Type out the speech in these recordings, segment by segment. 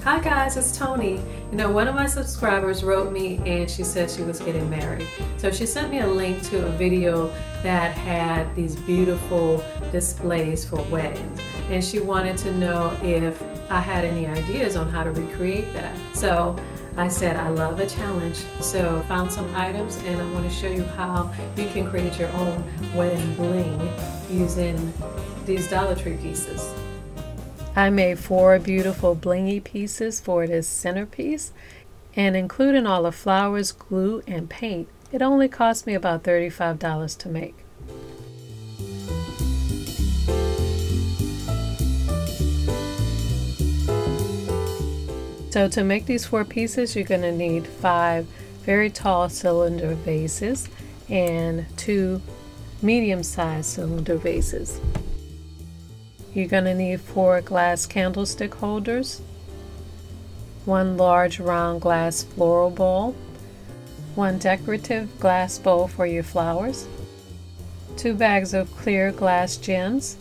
Hi guys, it's Toni. You know, one of my subscribers wrote me and she said she was getting married. So she sent me a link to a video that had these beautiful displays for weddings. And she wanted to know if I had any ideas on how to recreate that. So I said I love a challenge. So I found some items and I want to show you how you can create your own wedding bling using these Dollar Tree pieces. I made 4 beautiful blingy pieces for this centerpiece, and including all the flowers, glue, and paint, it only cost me about $35 to make. So to make these 4 pieces, you're going to need 5 very tall cylinder vases and 2 medium-sized cylinder vases. You're going to need 4 glass candlestick holders, 1 large round glass floral bowl, 1 decorative glass bowl for your flowers, 2 bags of clear glass gems.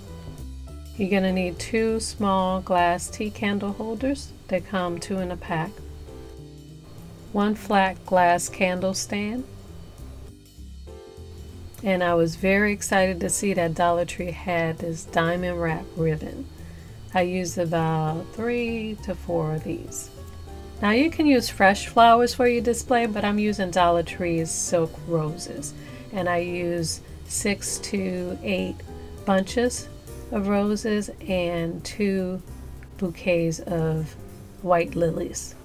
You're going to need 2 small glass tea candle holders. They come 2 in a pack, 1 flat glass candle stand. And I was very excited to see that Dollar Tree had this diamond wrap ribbon. I used about 3 to 4 of these. Now you can use fresh flowers for your display, but I'm using Dollar Tree's silk roses. And I use 6 to 8 bunches of roses and 2 bouquets of white lilies.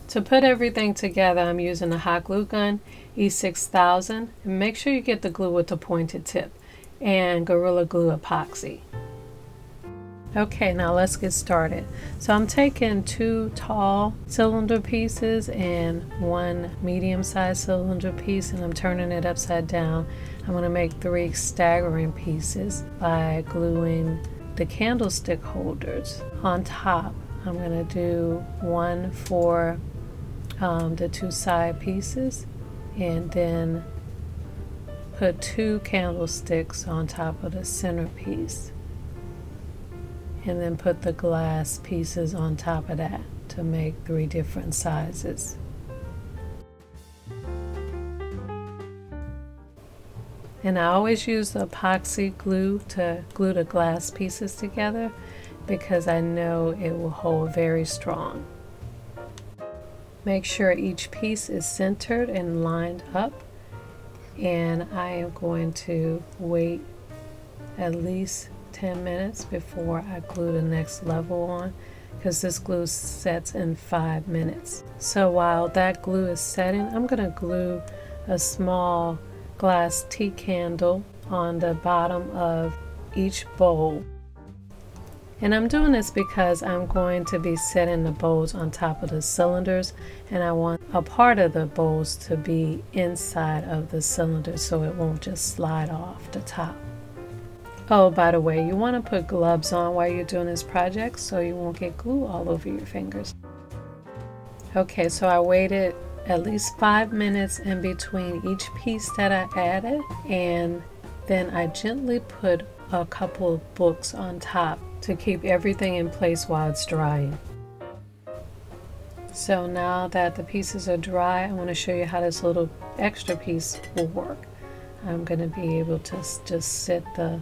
To put everything together, I'm using a hot glue gun, E6000, and make sure you get the glue with the pointed tip, and Gorilla Glue epoxy. Okay, now let's get started. So I'm taking 2 tall cylinder pieces and 1 medium-sized cylinder piece, and I'm turning it upside down. I'm going to make 3 staggering pieces by gluing the candlestick holders on top. I'm going to do 1 for the 2 side pieces, and then put 2 candlesticks on top of the centerpiece, and then put the glass pieces on top of that to make 3 different sizes. And I always use the epoxy glue to glue the glass pieces together because I know it will hold very strong. Make sure each piece is centered and lined up, and I am going to wait at least 10 minutes before I glue the next level on, because this glue sets in 5 minutes. So while that glue is setting, I'm going to glue a small glass tea candle on the bottom of each bowl. And I'm doing this because I'm going to be setting the bowls on top of the cylinders, and I want a part of the bowls to be inside of the cylinder so it won't just slide off the top. Oh, by the way, you want to put gloves on while you're doing this project so you won't get glue all over your fingers. Okay, so I waited at least 5 minutes in between each piece that I added, and then I gently put a couple of books on top to keep everything in place while it's drying. So now that the pieces are dry, I want to show you how this little extra piece will work. I'm going to be able to just sit the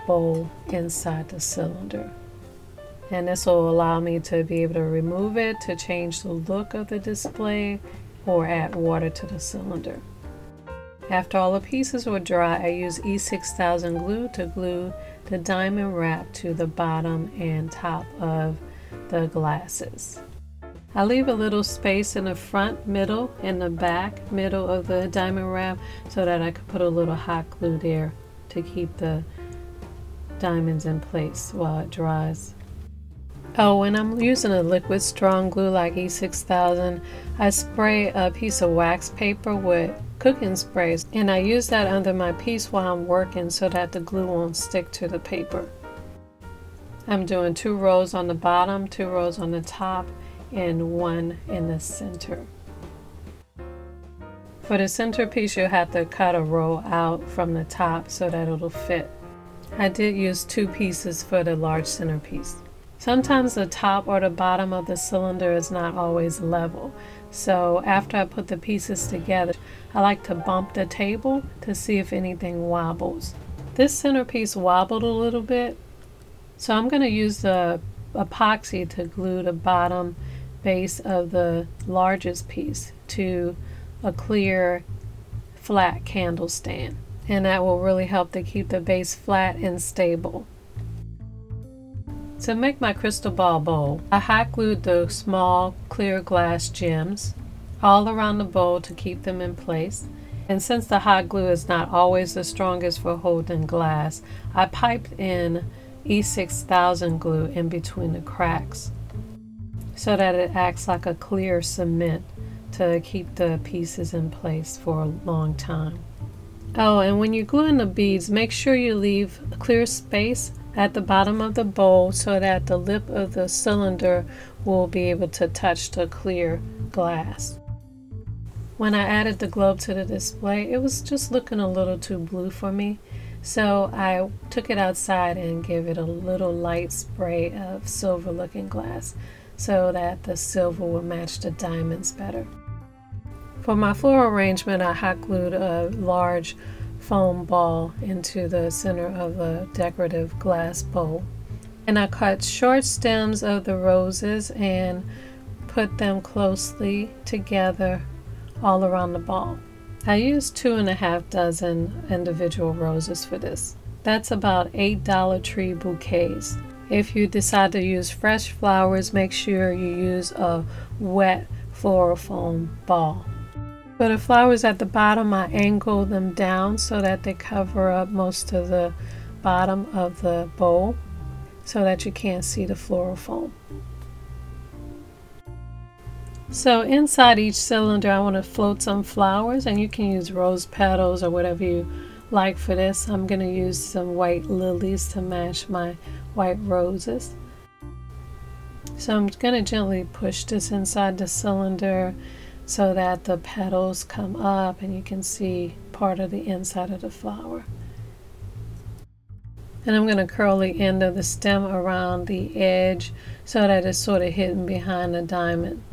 bowl inside the cylinder. And this will allow me to be able to remove it to change the look of the display or add water to the cylinder. After all the pieces were dry, I used E6000 glue to glue the diamond wrap to the bottom and top of the glasses. I leave a little space in the front, middle, and the back, middle of the diamond wrap so that I could put a little hot glue there to keep the diamonds in place while it dries. Oh, when I'm using a liquid strong glue like E6000, I spray a piece of wax paper with cooking sprays, and I use that under my piece while I'm working so that the glue won't stick to the paper. I'm doing 2 rows on the bottom, 2 rows on the top, and 1 in the center. For the centerpiece, you'll have to cut a row out from the top so that it'll fit. I did use 2 pieces for the large centerpiece. Sometimes the top or the bottom of the cylinder is not always level. So after I put the pieces together, I like to bump the table to see if anything wobbles. This centerpiece wobbled a little bit, so I'm going to use the epoxy to glue the bottom base of the largest piece to a clear flat candle stand, and that will really help to keep the base flat and stable. To make my crystal ball bowl, I hot glued the small clear glass gems all around the bowl to keep them in place. And since the hot glue is not always the strongest for holding glass, I piped in E6000 glue in between the cracks so that it acts like a clear cement to keep the pieces in place for a long time. Oh, and when you're gluing the beads, make sure you leave a clear space at the bottom of the bowl so that the lip of the cylinder will be able to touch the clear glass. When I added the globe to the display, it was just looking a little too blue for me, so I took it outside and gave it a little light spray of silver looking glass so that the silver will match the diamonds better. For my floral arrangement, I hot glued a large foam ball into the center of a decorative glass bowl. And I cut short stems of the roses and put them closely together all around the ball. I used 2.5 dozen individual roses for this. That's about 8 Dollar Tree bouquets. If you decide to use fresh flowers, make sure you use a wet floral foam ball. For the flowers at the bottom, I angle them down so that they cover up most of the bottom of the bowl so that you can't see the floral foam. So inside each cylinder, I want to float some flowers, and you can use rose petals or whatever you like for this. I'm going to use some white lilies to match my white roses. So I'm going to gently push this inside the cylinder so that the petals come up and you can see part of the inside of the flower. And I'm going to curl the end of the stem around the edge so that it's sort of hidden behind the diamond.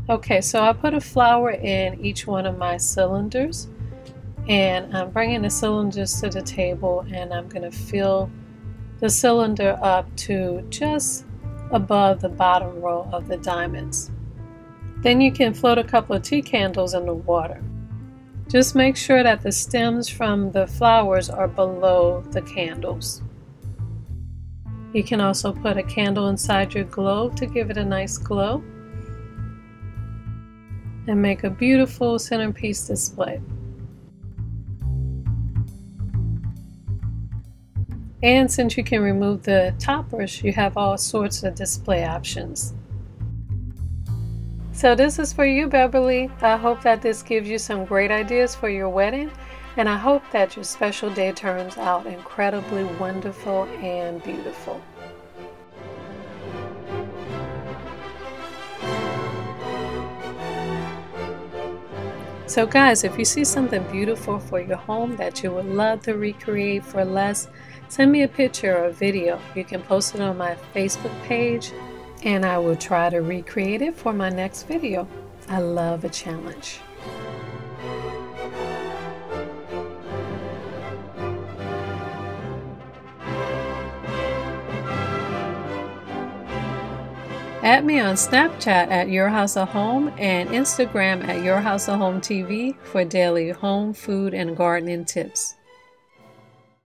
Okay, so I put a flower in each one of my cylinders, and I'm bringing the cylinders to the table, and I'm going to fill the cylinder up to just above the bottom row of the diamonds. Then you can float a couple of tea candles in the water. Just make sure that the stems from the flowers are below the candles. You can also put a candle inside your globe to give it a nice glow and make a beautiful centerpiece display. And since you can remove the toppers, you have all sorts of display options. So this is for you, Beverly. I hope that this gives you some great ideas for your wedding, and I hope that your special day turns out incredibly wonderful and beautiful. So guys, if you see something beautiful for your home that you would love to recreate for less, send me a picture or a video. You can post it on my Facebook page, and I will try to recreate it for my next video. I love a challenge. Add me on Snapchat at Your House of Home and Instagram at Your House of Home TV for daily home, food, and gardening tips.